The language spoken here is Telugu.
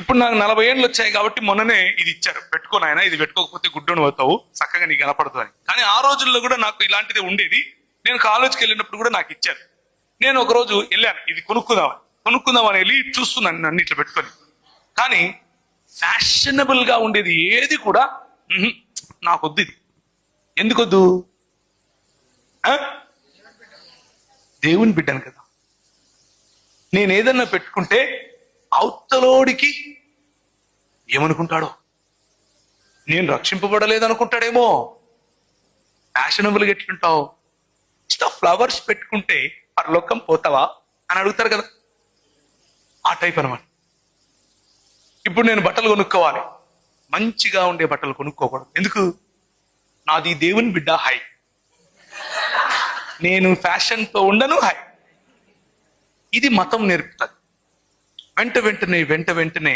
ఇప్పుడు నాకు 40 ఏళ్ళు వచ్చాయి కాబట్టి మొన్ననే ఇది ఇచ్చారు, పెట్టుకో నాయనా, ఇది పెట్టుకోకపోతే గుడ్డను పోతావు, చక్కగా నీకు కనపడదు అని. కానీ ఆ రోజుల్లో కూడా నాకు ఇలాంటిది ఉండేది. నేను కాలేజ్కి వెళ్ళినప్పుడు కూడా నాకు ఇచ్చారు. నేను ఒక రోజు వెళ్ళాను, ఇది కొనుక్కుందామని వెళ్ళి చూస్తున్నాను నన్ను ఇట్లా పెట్టుకొని. కానీ ఫ్యాషనబుల్ గా ఉండేది ఏది కూడా నాకొద్దు. ఇది ఎందుకొద్దు? దేవుని బిడ్డను కదా. నేను ఏదన్నా పెట్టుకుంటే అవతలోడికి ఏమనుకుంటాడో, నేను రక్షింపబడలేదనుకుంటాడేమో. ఫ్యాషనబుల్గా ఎట్లుంటావు? ఫ్లవర్స్ పెట్టుకుంటే పరలోకం పోతావా అని అడుగుతారు కదా, ఆ టైప్ అనమాట. ఇప్పుడు నేను బట్టలు కొనుక్కోవాలి, మంచిగా ఉండే బట్టలు కొనుక్కోకూడదు. ఎందుకు? నాది దేవుని బిడ్డ హై, నేను ఫ్యాషన్తో ఉండను హై. ఇది మతం నేర్పుతుంది. వెంట వెంటనే